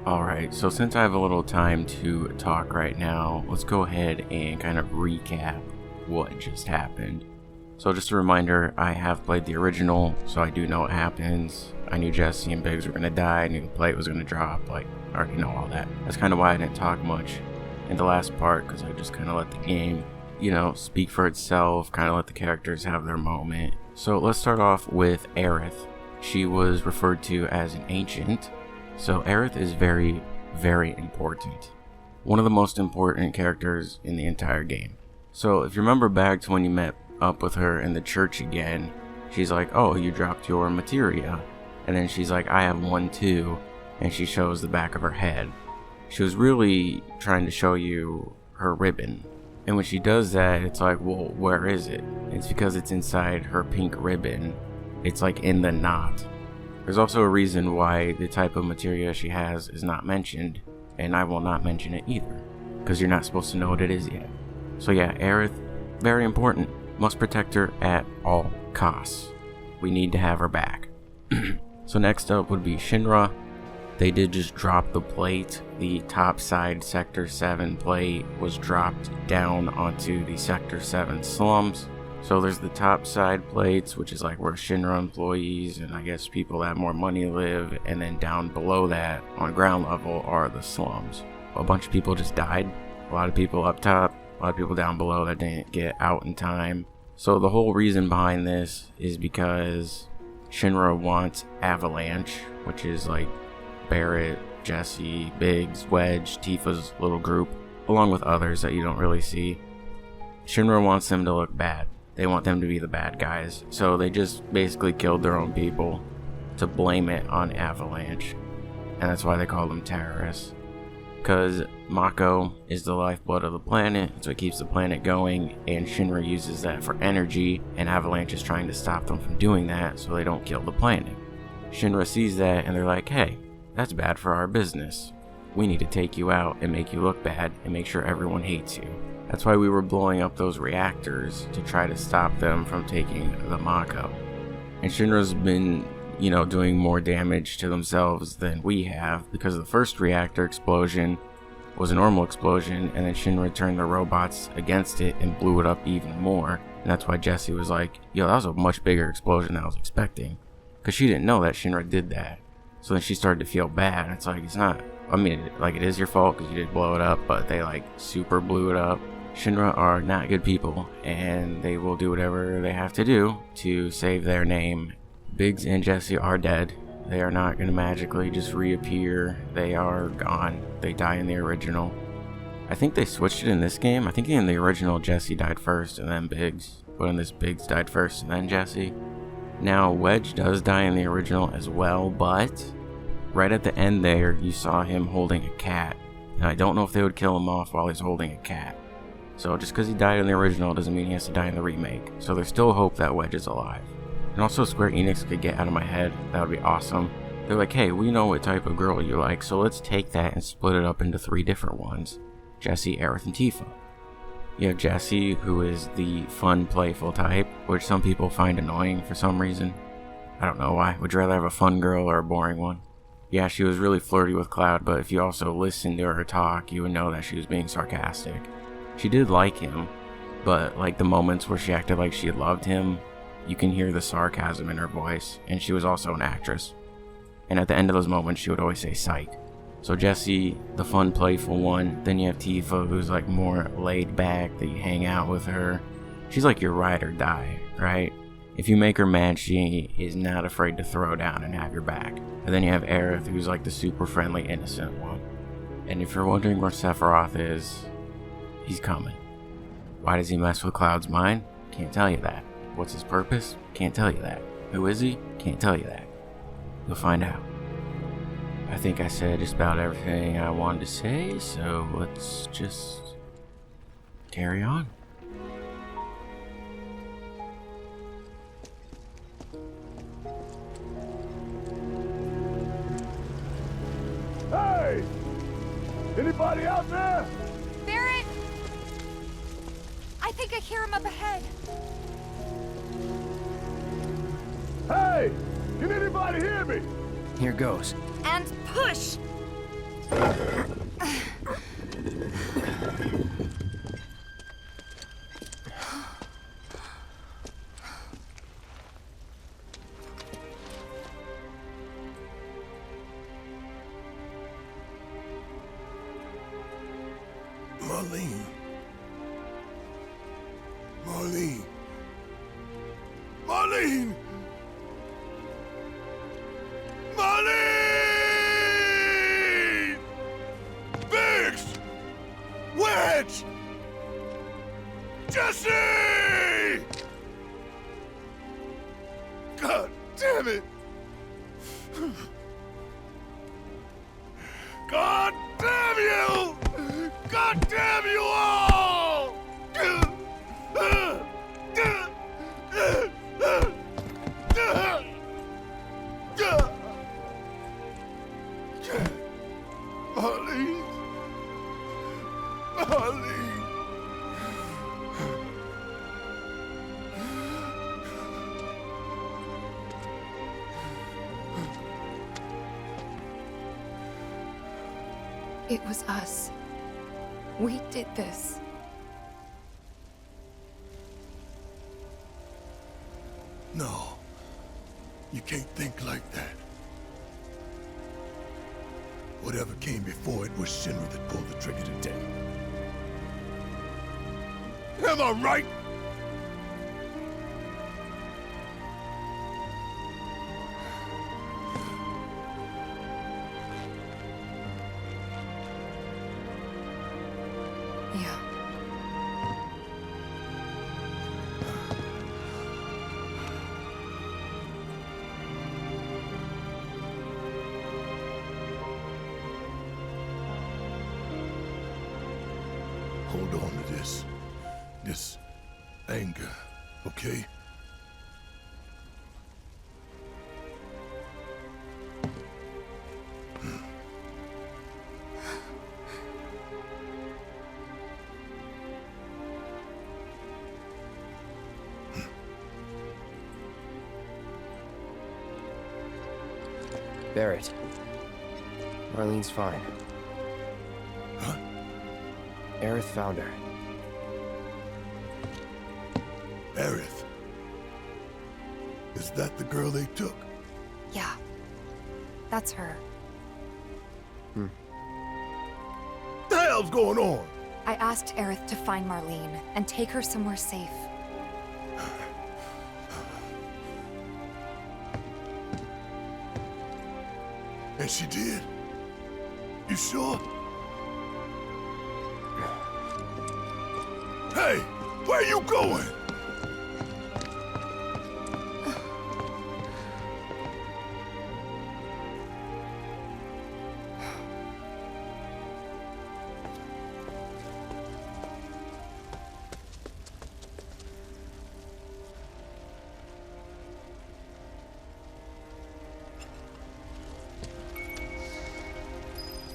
Alright, so since I have a little time to talk right now, let's go ahead and kind of recap what just happened. So just a reminder, I have played the original, so I do know what happens. I knew Jesse and Biggs were going to die, I knew the plate was going to drop, I already know all that. That's kind of why I didn't talk much in the last part, because I just kind of let the game, speak for itself, kind of let the characters have their moment. So let's start off with Aerith. She was referred to as an ancient. So Aerith is very, very important. One of the most important characters in the entire game. So if you remember back to when you met up with her in the church again, she's like, oh, you dropped your materia. And then she's like, I have one too. And she shows the back of her head. She was really trying to show you her ribbon. And when she does that, it's like, well, where is it? It's because it's inside her pink ribbon. It's like in the knot. There's also a reason why the type of materia she has is not mentioned, and I will not mention it either, because you're not supposed to know what it is yet. So yeah, Aerith, very important. Must protect her at all costs. We need to have her back. So next up would be Shinra. They did just drop the plate. The top side Sector 7 plate was dropped down onto the Sector 7 slums. So there's the top side plates, which is like where Shinra employees and I guess people that have more money live, and then down below that on ground level are the slums. A bunch of people just died. A lot of people up top, a lot of people down below that didn't get out in time. So the whole reason behind this is because Shinra wants Avalanche, which is like Barrett, Jesse, Biggs, Wedge, Tifa's little group, along with others that you don't really see. Shinra wants them to look bad. They want them to be the bad guys, so they just basically killed their own people to blame it on Avalanche, and that's why they call them terrorists. Because Mako is the lifeblood of the planet, so it keeps the planet going, and Shinra uses that for energy, and Avalanche is trying to stop them from doing that so they don't kill the planet. Shinra sees that, and they're like, hey, that's bad for our business. We need to take you out and make you look bad and make sure everyone hates you. That's why we were blowing up those reactors, to try to stop them from taking the Mako. And Shinra's been, doing more damage to themselves than we have, because the first reactor explosion was a normal explosion, and then Shinra turned the robots against it and blew it up even more. And that's why Jessie was like, yo, that was a much bigger explosion than I was expecting. Because she didn't know that Shinra did that. So then she started to feel bad. It's like, it is your fault because you did blow it up, but they super blew it up. Shinra are not good people, and they will do whatever they have to do to save their name. Biggs and Jesse are dead. They are not going to magically just reappear. They are gone. They die in the original. I think they switched it in this game. I think in the original Jesse died first and then Biggs, but in this Biggs died first and then Jesse. Now Wedge does die in the original as well, but right at the end there you saw him holding a cat. And I don't know if they would kill him off while he's holding a cat. So just because he died in the original doesn't mean he has to die in the remake. So there's still hope that Wedge is alive. And also Square Enix could get out of my head. That would be awesome. They're like, hey, we know what type of girl you like, so let's take that and split it up into 3 different ones. Jesse, Aerith, and Tifa. You have Jesse, who is the fun, playful type, which some people find annoying for some reason. I don't know why. Would you rather have a fun girl or a boring one? Yeah, she was really flirty with Cloud, but if you also listened to her talk, you would know that she was being sarcastic. She did like him, but the moments where she acted like she loved him, you can hear the sarcasm in her voice, and she was also an actress. And at the end of those moments, she would always say psych. So Jessie, the fun, playful one. Then you have Tifa, who's more laid back, that you hang out with her. She's like your ride or die, right? If you make her mad, she is not afraid to throw down and have your back. And then you have Aerith, who's the super friendly, innocent one. And if you're wondering where Sephiroth is, he's coming. Why does he mess with Cloud's mind? Can't tell you that. What's his purpose? Can't tell you that. Who is he? Can't tell you that. You'll find out. I think I said just about everything I wanted to say, so let's just carry on. Hey! Anybody out there? Barrett! I think I hear him up ahead. Hey! Can anybody hear me? Here goes. And push! Marlene. Marlene. Marlene! Marlene! Biggs! Wedge! Jesse! God damn it! God damn you! God damn you all! Marlene. Marlene. It was us. We did this. No. You can't think like that. Whatever came before it was Shinra that pulled the trigger today. Am I right? Yeah. Hold on to this anger, okay? Barrett. Marlene's fine. Huh? Aerith found her. Aerith. Is that the girl they took? Yeah. That's her. The hell's going on? I asked Aerith to find Marlene and take her somewhere safe. And she did? You sure? Hey, where you going?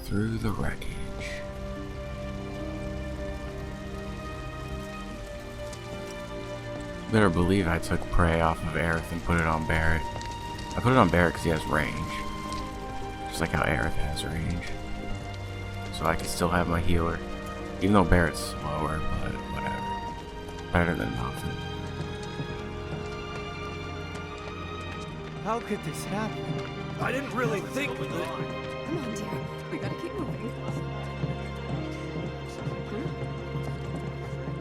Through the wreckage. Better believe I took prey off of Aerith and put it on Barrett. I put it on Barrett because he has range. Just like how Aerith has range. So I can still have my healer. Even though Barrett's slower, but whatever. Better than nothing. How could this happen? I didn't really think that. Come on, dear. We gotta keep moving.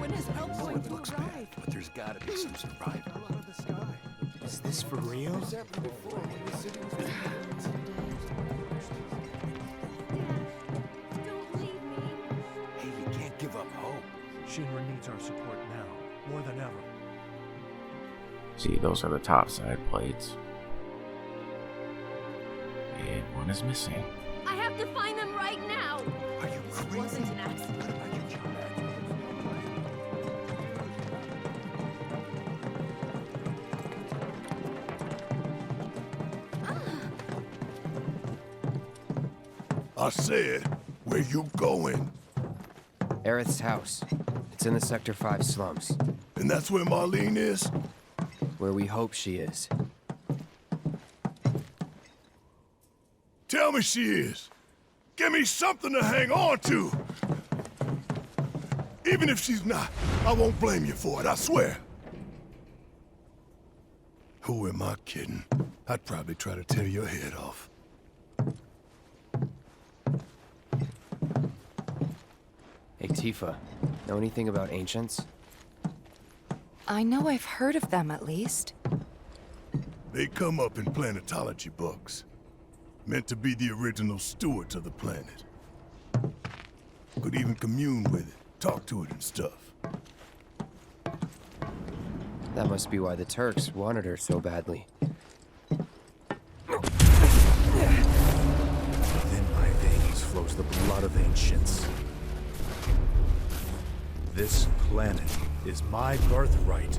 When is help going to arrive? But there's gotta be some survivor. Is this for real? Don't leave me. Hey, you can't give up hope. Shinra needs our support now, more than ever. See, those are the top side plates. And one is missing. I have to find them right now. Are you This crazy? wasn't an accident. What about your job? I said, where you going? Aerith's house. It's in the Sector 5 slums, And that's where Marlene is? where we hope she is. Tell me she is. Give me something to hang on to. Even if she's not, I won't blame you for it, I swear. Who am I kidding? I'd probably try to tear your head off. Hey, Tifa. Know anything about ancients? I know I've heard of them at least. They come up in planetology books. Meant to be the original stewards of the planet. Could even commune with it, talk to it and stuff. That must be why the Turks wanted her so badly. Within my veins flows the blood of ancients. This planet is my birthright.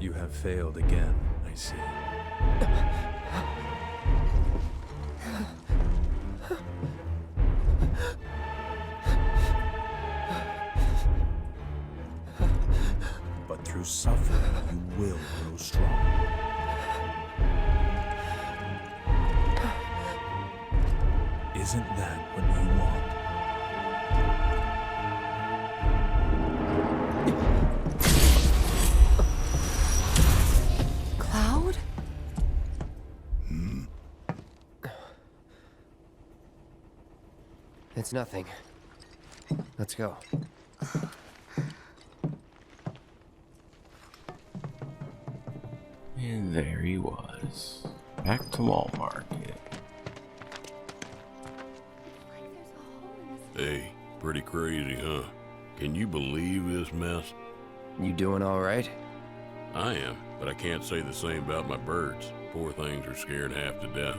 You have failed again, I see. But through suffering, you will grow strong. Isn't that what you want? Cloud? It's nothing. Let's go. And there he was. Back to Mall Market. Hey, pretty crazy, huh? Can you believe this mess? You doing all right? I am, but I can't say the same about my birds. Poor things are scared half to death.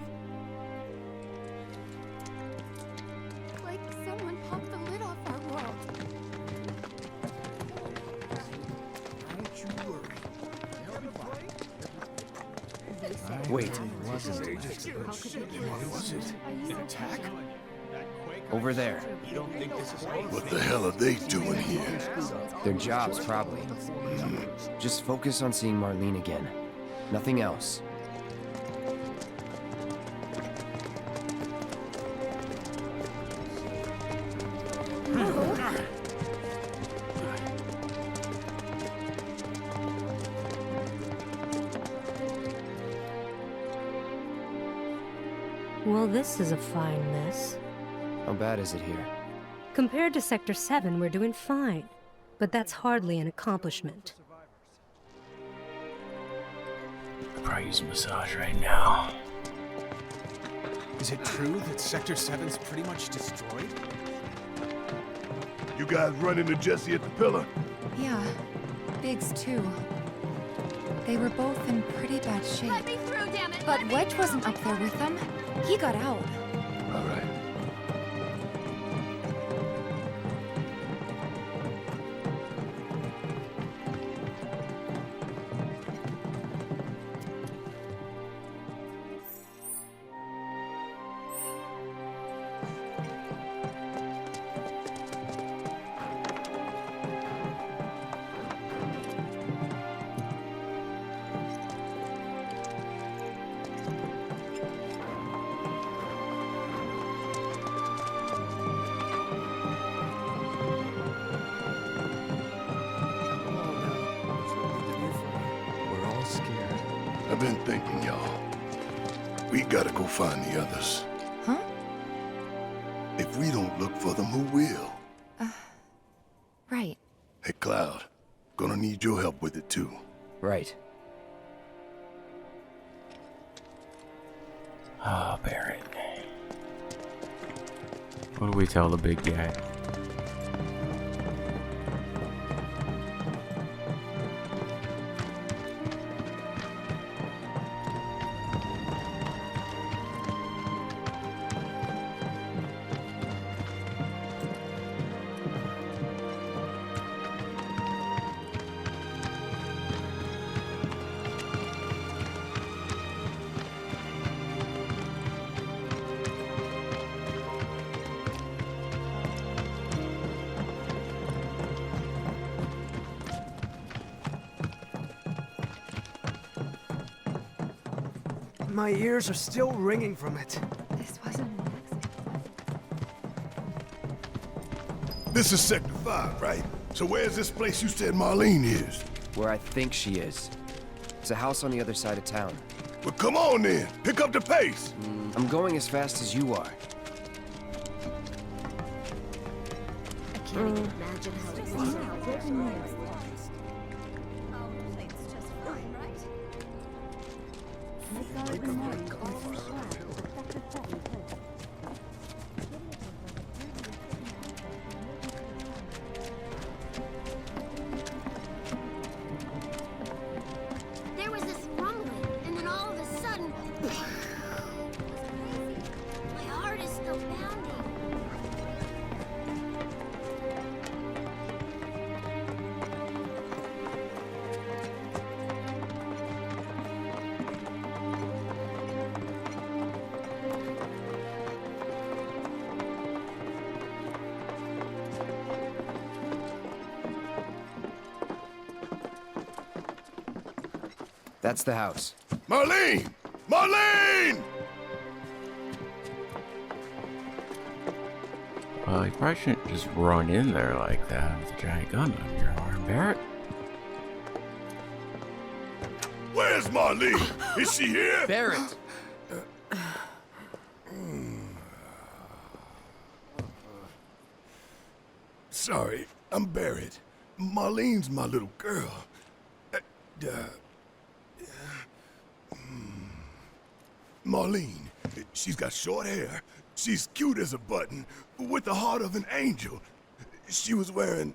Like someone popped the lid off our world. Don't you worry. Wait, How could they guess? Was it an attack? over there. What the hell are they doing here? Their jobs, probably. Just focus on seeing Marlene again. Nothing else. Well, this is a fine mess. How bad is it here? Compared to Sector 7, we're doing fine. But that's hardly an accomplishment. Probably use a massage right now. Is it true that Sector 7's pretty much destroyed? You guys run into Jesse at the pillar? Yeah, Biggs too. They were both in pretty bad shape. Let me through, damn it! But Wedge wasn't up there with them. He got out. All right. We're all scared. I've been thinking, y'all. We gotta go find the others. Huh? If we don't look for them, who will? Right. Hey, Cloud. Gonna need your help with it, too. Right. Ah, Barrett. What do we tell the big guy? My ears are still ringing from it. This wasn't This is Sector 5, right? So where's this place you said Marlene is? Where I think she is. It's a house on the other side of town. Well, come on then. Pick up the pace. I'm going as fast as you are. I can't even imagine how it was out there. It's just fine, right? There was this rumbling, and then all of a sudden, it was crazy. My heart is still pounding. That's the house. Marlene! Marlene! Well, you probably shouldn't just run in there like that with a giant gun on your arm, Barrett. Where's Marlene? Is she here? Barrett! Sorry, I'm Barrett. Marlene's my little girl. Marlene, she's got short hair. She's cute as a button, with the heart of an angel. She was wearing,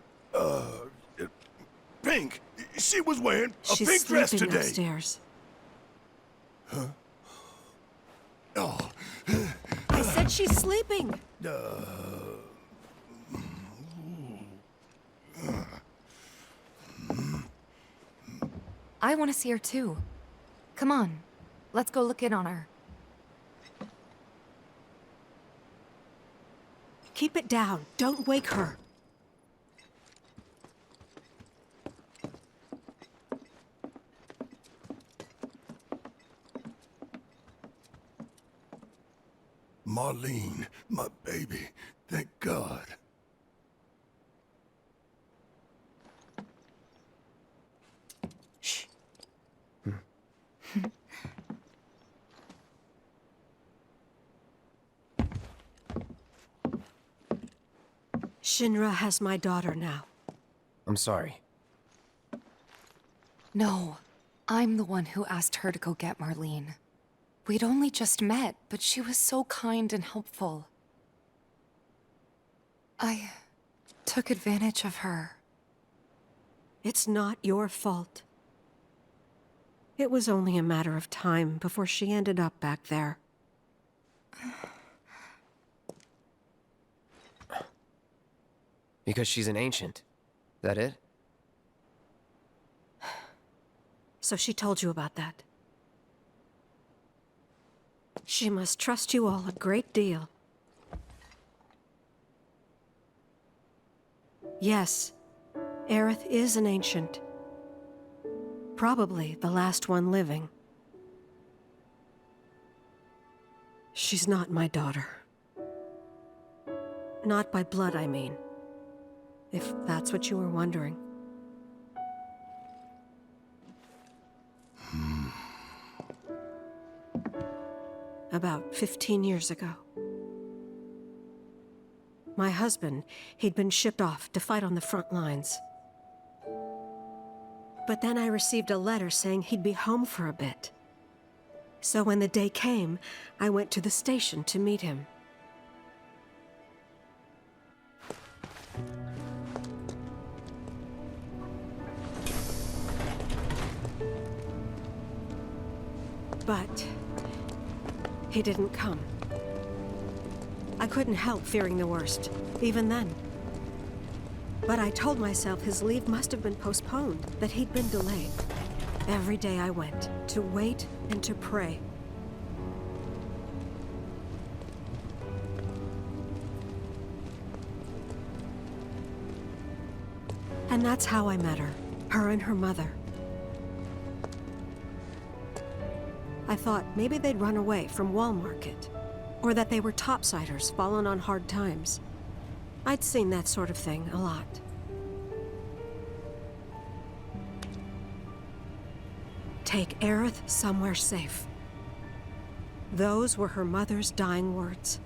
pink. She was wearing a She's pink dress sleeping today. upstairs. Oh, I said she's sleeping. I want to see her too. Come on, let's go look in on her. Keep it down. Don't wake her. Marlene, my baby. Thank God. Shh. Shinra has my daughter now. I'm sorry. No, I'm the one who asked her to go get Marlene. We'd only just met, but she was so kind and helpful. I took advantage of her. It's not your fault. It was only a matter of time before she ended up back there. Because she's an ancient. That it? So she told you about that. She must trust you all a great deal. Yes, Aerith is an ancient. Probably the last one living. She's not my daughter. Not by blood, I mean. If that's what you were wondering. About 15 years ago. My husband, he'd been shipped off to fight on the front lines. But then I received a letter saying he'd be home for a bit. So when the day came, I went to the station to meet him. But he didn't come. I couldn't help fearing the worst, even then. But I told myself his leave must have been postponed, that he'd been delayed. Every day I went, to wait and to pray. And that's how I met her, her and her mother. I thought maybe they'd run away from Wall Market, or that they were topsiders fallen on hard times. I'd seen that sort of thing a lot. Take Aerith somewhere safe. Those were her mother's dying words.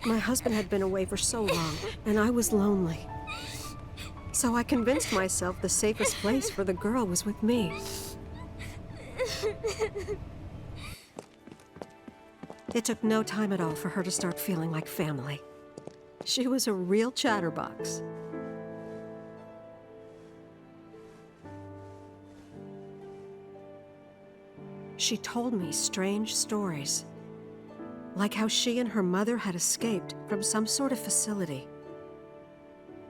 My husband had been away for so long, and I was lonely. So I convinced myself the safest place for the girl was with me. It took no time at all for her to start feeling like family. She was a real chatterbox. She told me strange stories, like how she and her mother had escaped from some sort of facility,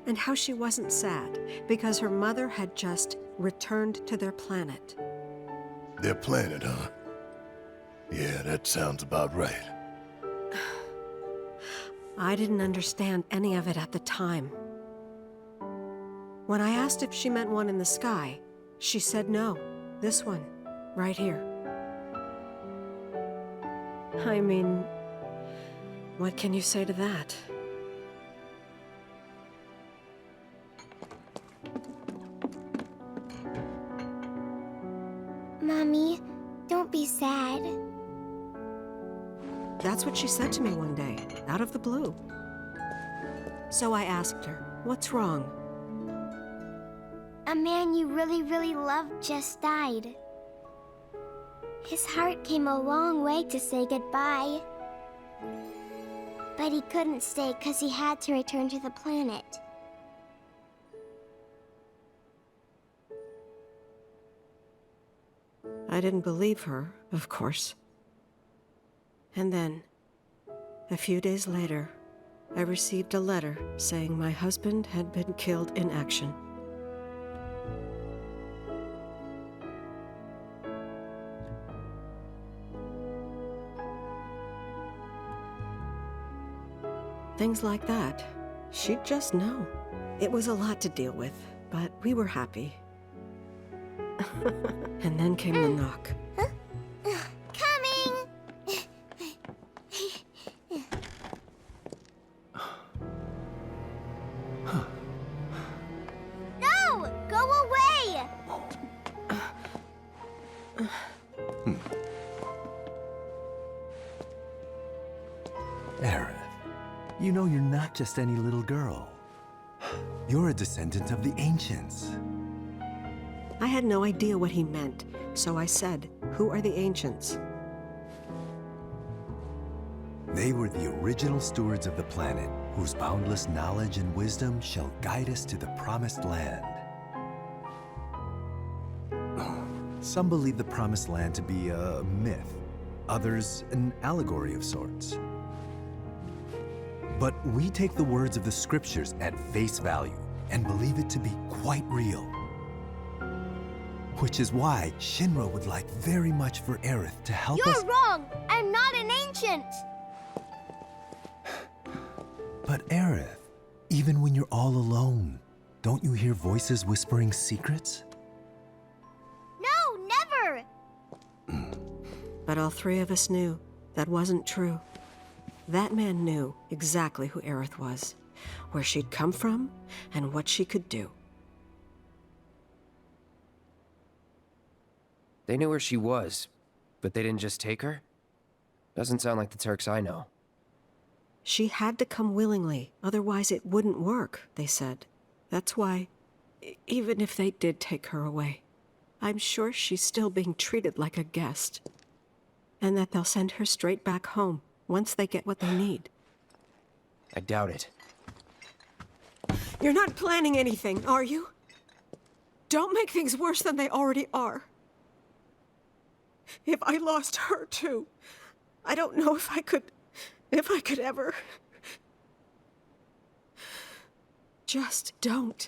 and how she wasn't sad because her mother had just returned to their planet. Their planet, huh? Yeah, that sounds about right. I didn't understand any of it at the time. When I asked if she meant one in the sky, she said no. This one, right here. I mean, what can you say to that? Mommy, don't be sad. That's what she said to me one day, out of the blue. So I asked her, what's wrong? A man you really, really loved just died. His heart came a long way to say goodbye. But he couldn't stay because he had to return to the planet. I didn't believe her, of course. And then, a few days later, I received a letter saying my husband had been killed in action. Things like that, she'd just know. It was a lot to deal with, but we were happy. And then came the knock. Coming! No! Go away! Aerith, you know you're not just any little girl. You're a descendant of the ancients. I had no idea what he meant, so I said, "Who are the ancients?" They were the original stewards of the planet, whose boundless knowledge and wisdom shall guide us to the promised land. Some believe the promised land to be a myth, others an allegory of sorts. But we take the words of the scriptures at face value and believe it to be quite real. Which is why Shinra would like very much for Aerith to help us— You're wrong! I'm not an ancient! But Aerith, even when you're all alone, don't you hear voices whispering secrets? No, never! But all three of us knew that wasn't true. That man knew exactly who Aerith was, where she'd come from, and what she could do. They knew where she was, but they didn't just take her? Doesn't sound like the Turks I know. She had to come willingly, otherwise it wouldn't work, they said. That's why, even if they did take her away, I'm sure she's still being treated like a guest. And that they'll send her straight back home once they get what they need. I doubt it. You're not planning anything, are you? Don't make things worse than they already are. If I lost her too, I don't know if I could ever. Just don't.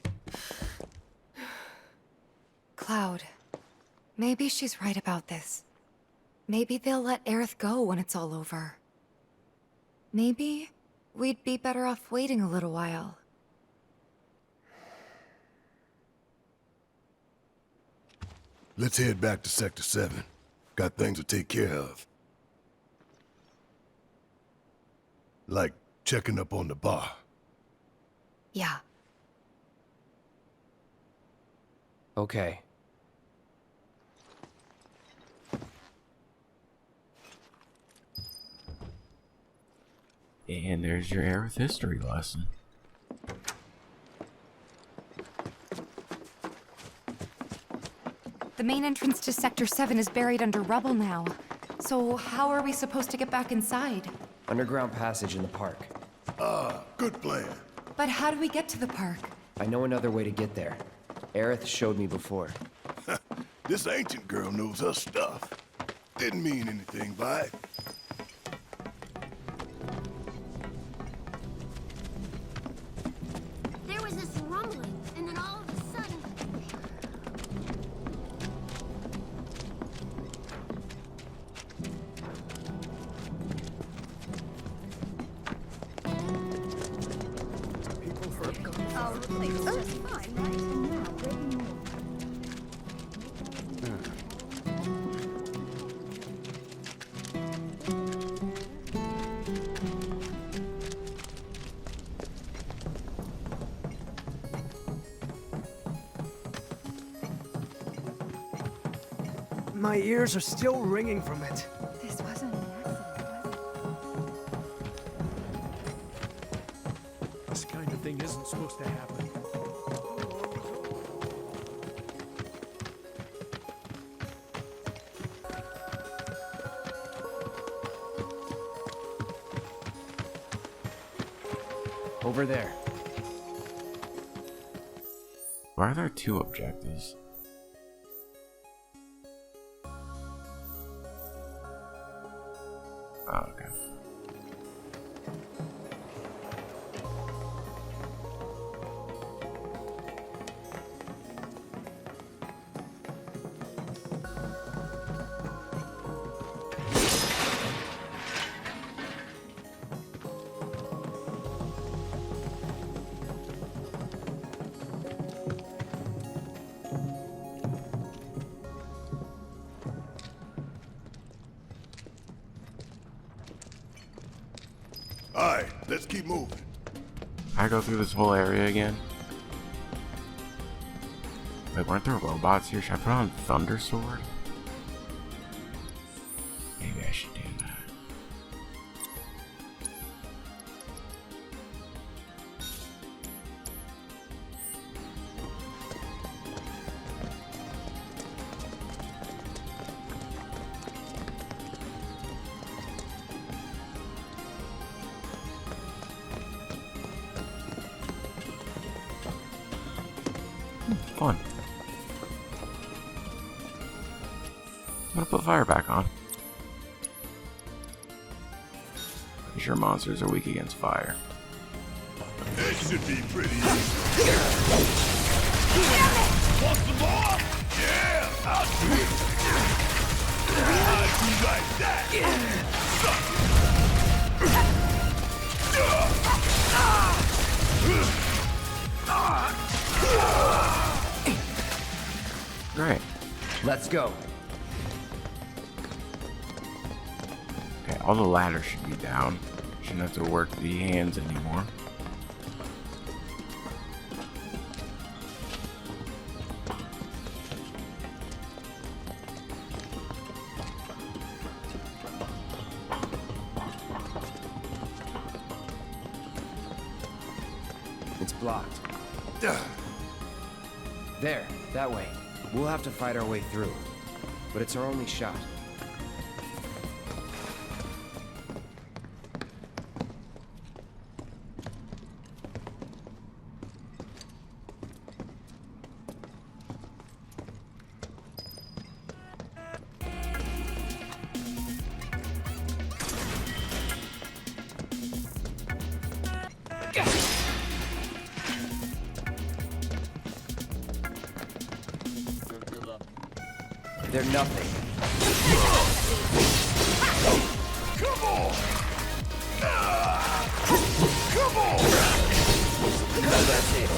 Cloud, maybe she's right about this. Maybe they'll let Aerith go when it's all over. Maybe we'd be better off waiting a little while. Let's head back to Sector 7. Got things to take care of. Like checking up on the bar. Yeah. Okay. And there's your Aerith history lesson. The main entrance to Sector 7 is buried under rubble now. So how are we supposed to get back inside? Underground passage in the park. Ah, good plan. But how do we get to the park? I know another way to get there. Aerith showed me before. This ancient girl knows her stuff. Didn't mean anything by it. There was this rumbling, and then all of a sudden... People for Oh, the place is just fine, right? And now, breaking news. My ears are still ringing from it. This wasn't an accident, was it? This kind of thing isn't supposed to happen. Over there. Why are there two objectives? Oh, okay. Alright, let's keep moving. I go through this whole area again. Wait, weren't there robots here? Should I put on Thunder Sword? Maybe I should do that. Fun. I'm gonna put fire back on. Pretty sure monsters are weak against fire. This should be pretty easy. Want some more? Yeah, I'll do it. How'd you like that? Great. Let's go. Okay, all the ladders should be down. Shouldn't have to work the hands anymore. It's blocked. There, that way. We'll have to fight our way through. But it's our only shot. They're nothing. Come on! Come on! That's it.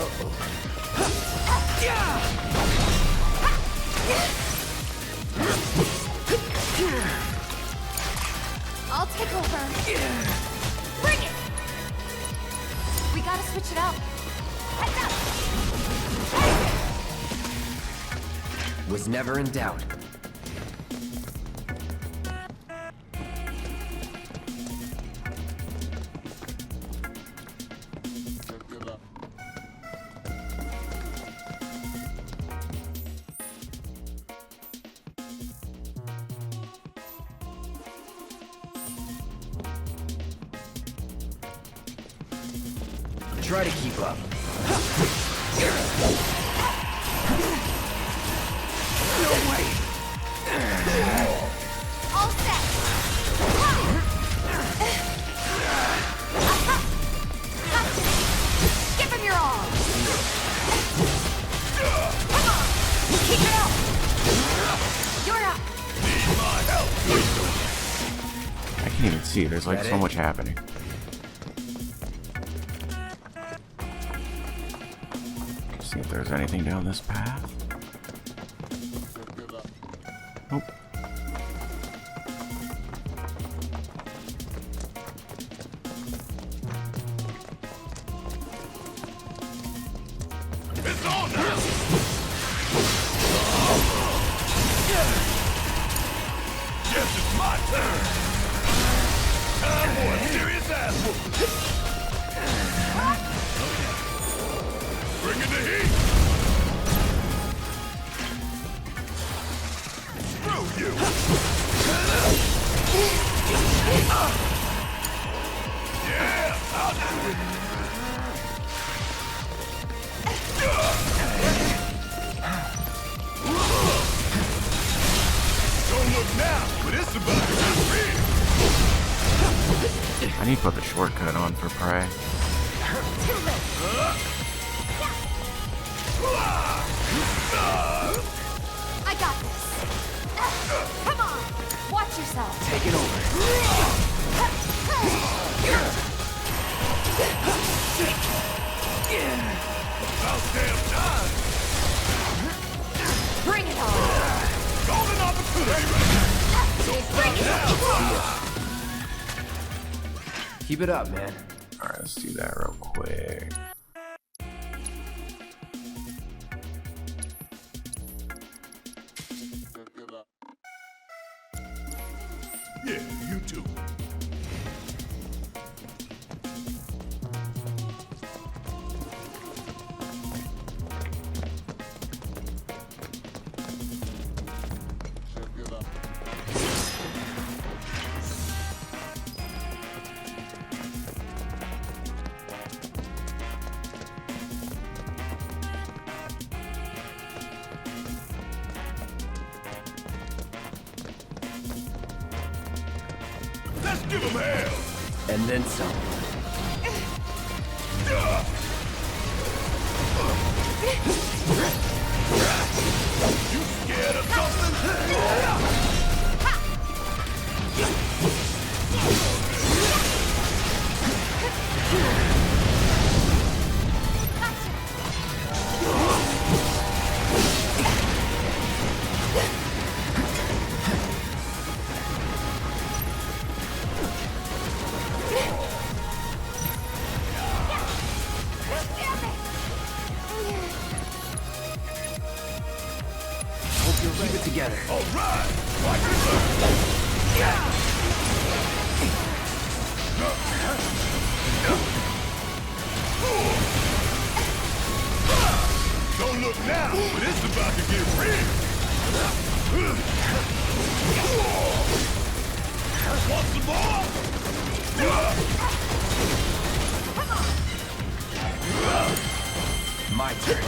We gotta switch it up. Heads up! Was never in doubt. Try to keep up. No way! All set! Give him your all! Come on! Keep it up! You're up! Need my help! I can't even see. There's like so much happening. See if there's anything down this path. Nope. It's on now! Guess it's my turn! Time for a serious ass whooping! Bring in the heat! Screw you! Yeah, I'll do it! Don't look now, but it's about to get real! I need to put the shortcut on for Prey. I got this. Come on, watch yourself. Take it over. About damn time! Bring it on. Golden opportunity right now! Don't stop now! Keep it up, man. Alright, let's do that real quick. Yeah, you too. Let's give him hell! And then some. You scared of something? Keep it together. All right! Watch it burn! Don't look now, but it's about to get real! Want some more? My turn.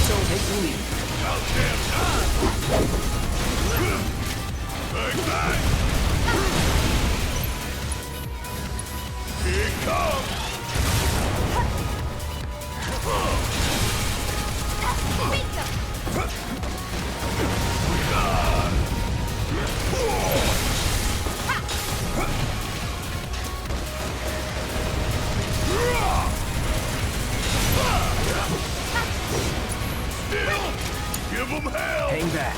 So take the lead. About damn time! Bang, bang! Here it comes! Hang back.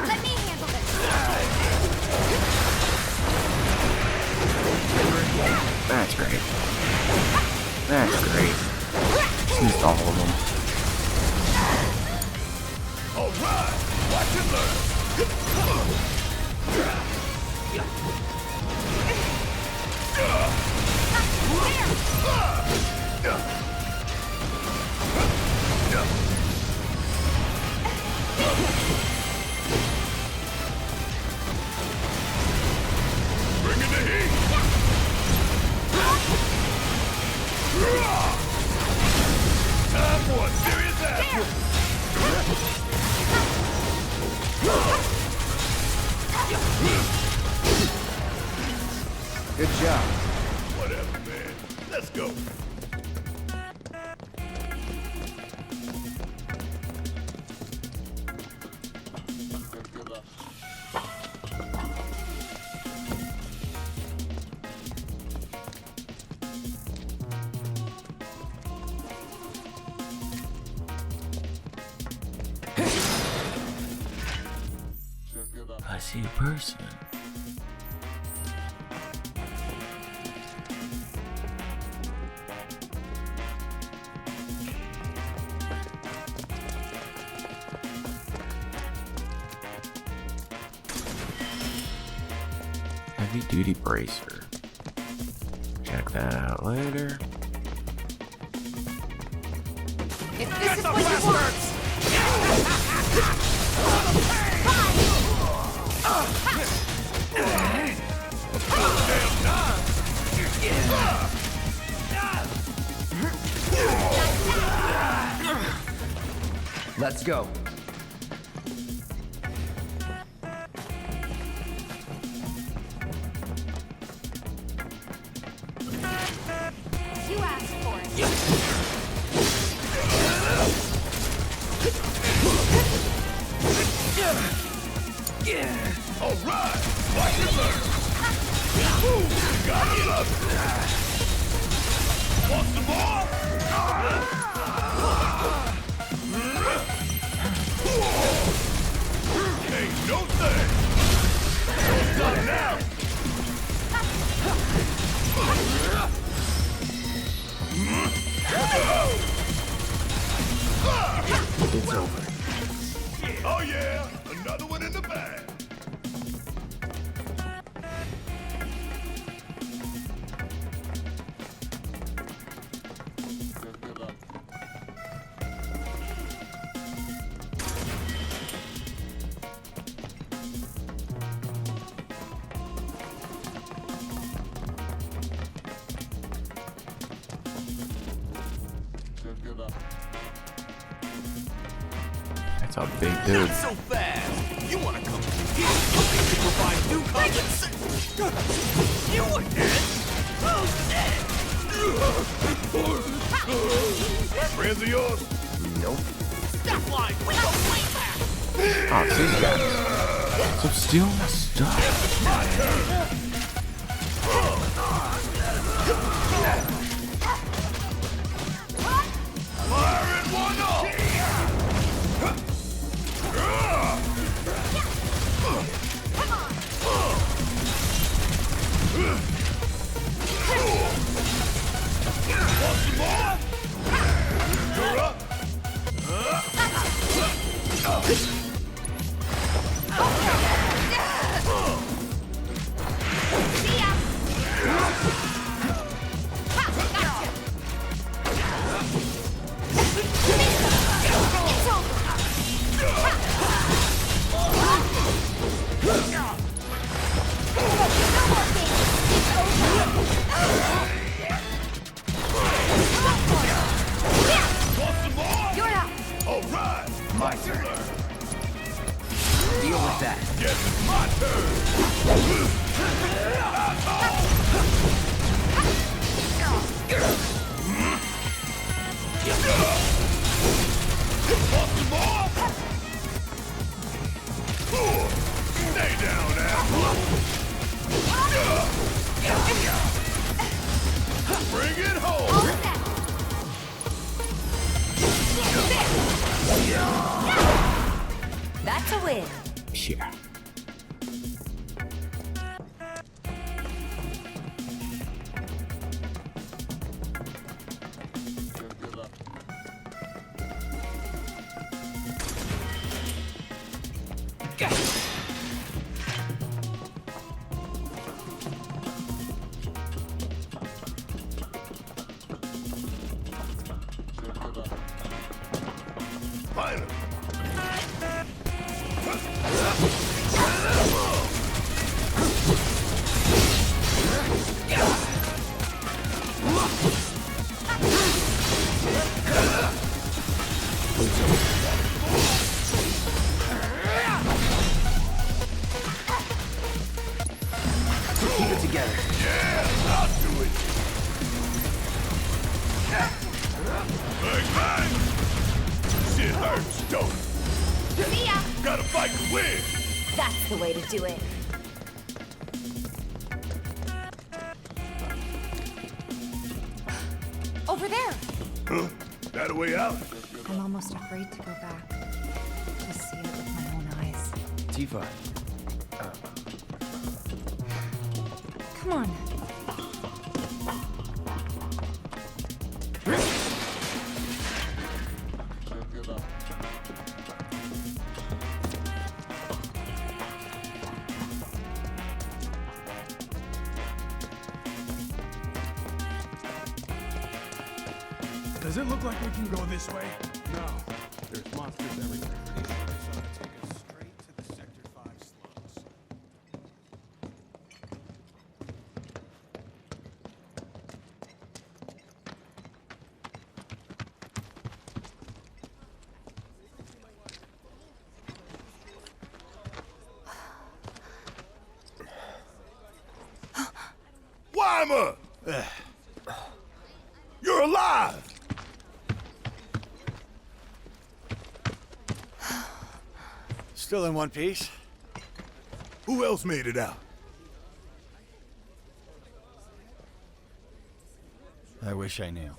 Let me handle this. That's great. That's great. Sneaked all of them. Alright! Watch and learn! Bring in the heat! Time for a serious ass Good job. Whatever, man. Let's go. I see a person. Heavy duty bracer. Check that out later. If this is what you want. Let's go. You asked for it. Alright! Watch and learn! Gotta love it! Want some more? Ain't no thing! Don't stop now! It's over. Oh yeah! Another one in the bag! That's a big dude. So fast! You wanna come here? Hoping to provide new compensation! You were dead! Oh, dead! Friends of yours? Nope. Step line! We go way back! Oh, these guys. So steal my stuff. My turn! Firing one off! Want some more? You're up! Keep it together. Yeah, I'll do it. Bang, bang! Shit hurts, don't it? See ya! Gotta fight to win! That's the way to do it. Over there! Huh? That a way out? I'm almost afraid to go back. To see it with my own eyes. Tifa. Come on. Does it look like we can go this way? No. There's monsters everywhere. Pretty sure I saw it take us straight to the Sector 5 slums. Weimer! You're alive! Still in one piece? Who else made it out? I wish I knew.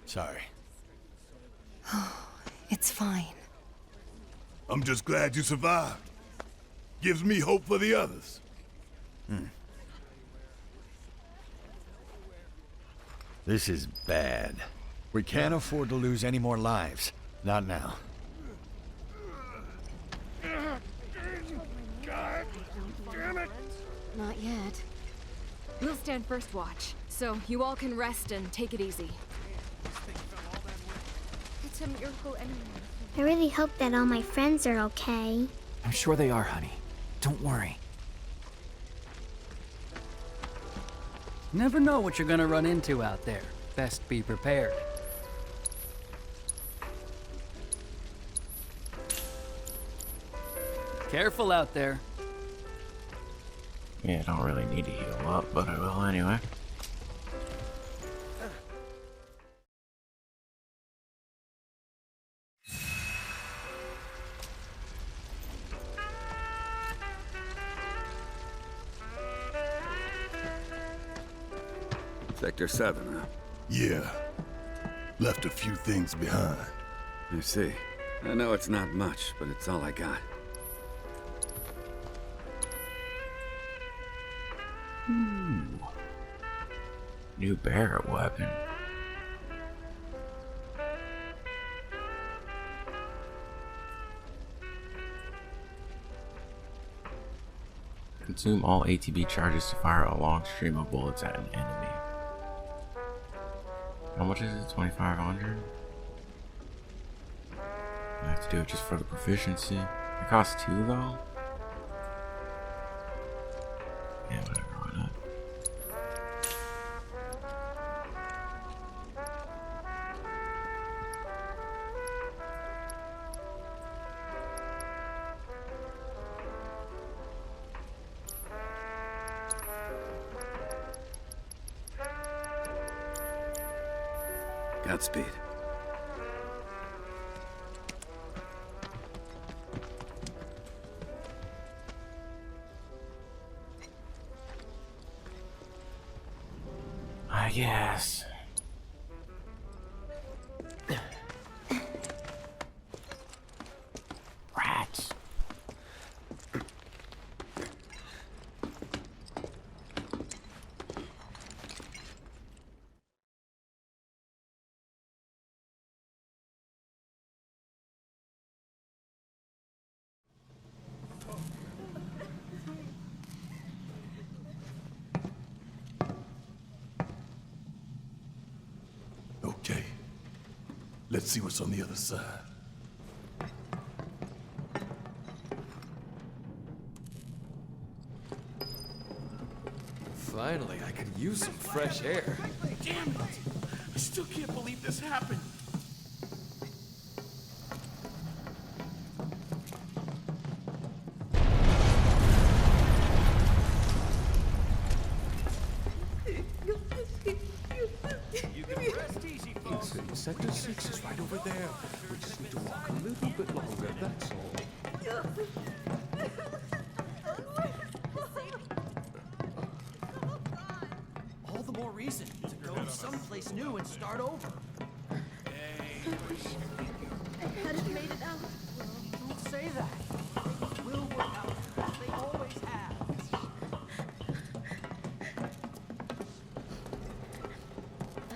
Sorry. It's fine. I'm just glad you survived. Gives me hope for the others. This is bad. We can't afford to lose any more lives. Not now. God damn it! Not yet. We'll stand first watch, so you all can rest and take it easy. It's a miracle anyway. I really hope that all my friends are okay. I'm sure they are, honey. Don't worry. Never know what you're gonna run into out there. Best be prepared. Careful out there. Yeah, I don't really need to heal up, but I will anyway. Sector 7, huh? Yeah. Left a few things behind. I see. I know it's not much, but it's all I got. Ooh. New Barrett weapon. Consume all ATB charges to fire a long stream of bullets at an enemy. How much is it? 2,500? I have to do it just for the proficiency. It costs 2 though? Yeah, whatever, why not? Godspeed. I guess. Rats. Okay. Let's see what's on the other side. Finally, I could use some fresh air. Damn it! I still can't believe this happened. Sector 6 is right over there. We just need to walk a little bit longer, that's all. All the more reason to go someplace new and start over. I hadn't made it out. Don't say that. Things will work out. They always have.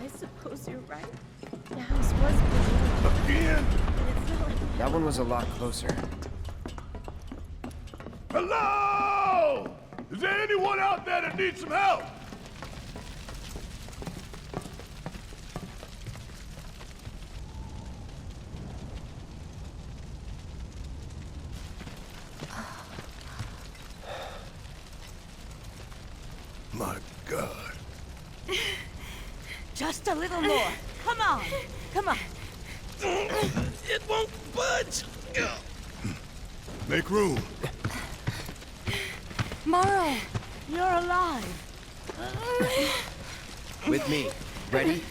I suppose you're right. The house was big. Again? It's not like That one was a lot closer. Hello? Is there anyone out there that needs some help? My God. Just a little more. Come on. Come on. It won't budge. Make room. Morrow! You're alive. With me. Ready?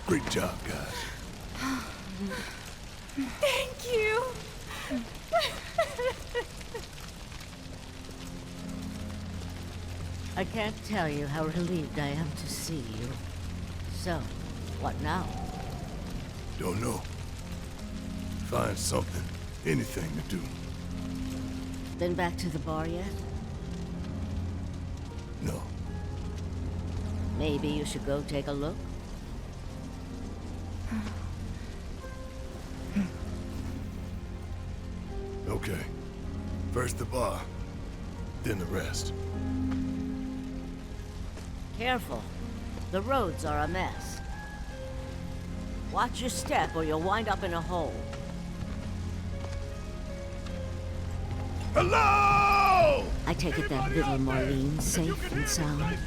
Great job, guys. Thank you. I can't tell you how relieved I am to see you. So, what now? Don't know. Find something. Anything to do. Been back to the bar yet? No. Maybe you should go take a look? Okay. First the bar, then the rest. Careful. The roads are a mess. Watch your step or you'll wind up in a hole. Hello! I take it that little Marlene's safe and sound.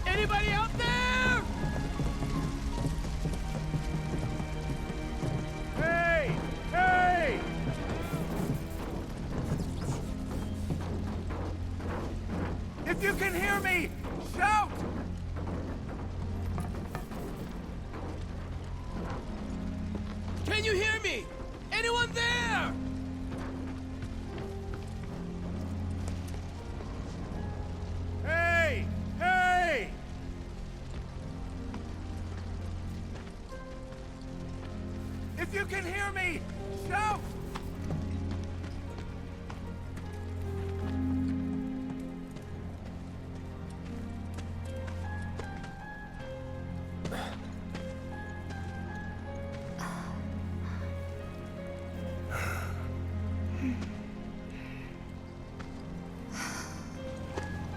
Anybody out there? Hey! Hey! If you can hear me, shout! Can you hear me? Anyone there? Hey! Hey! If you can hear me, shout!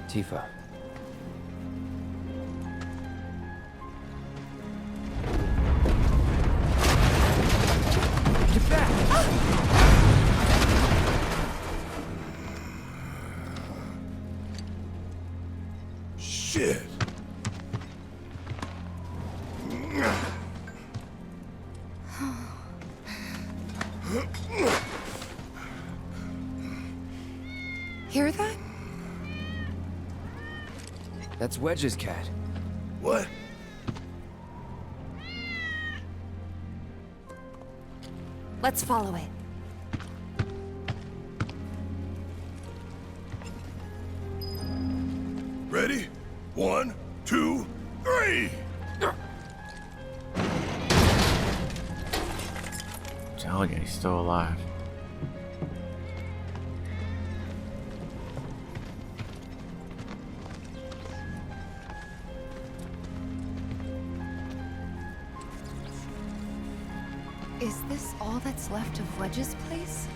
Tifa. Get back! Shit! Hear that? That's Wedge's cat. What? Let's follow it. Ready? 1, 2, 3! Telling you, he's still alive. Is this all that's left of Wedge's place?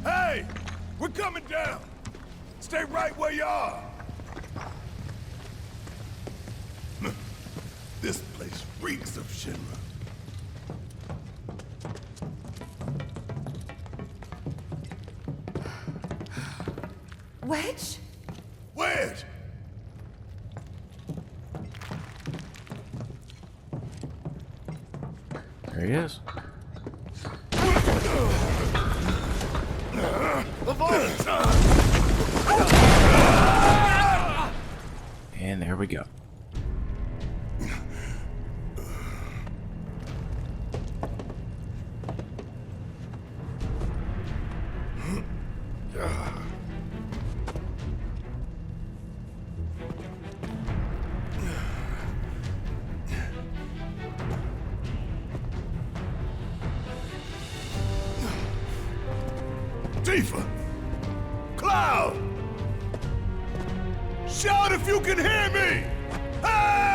Hey! We're coming down! Stay right where you are! This place reeks of Shinra. Wedge? Wedge! There he is. And there we go. Tifa! Cloud! Shout if you can hear me! Hey!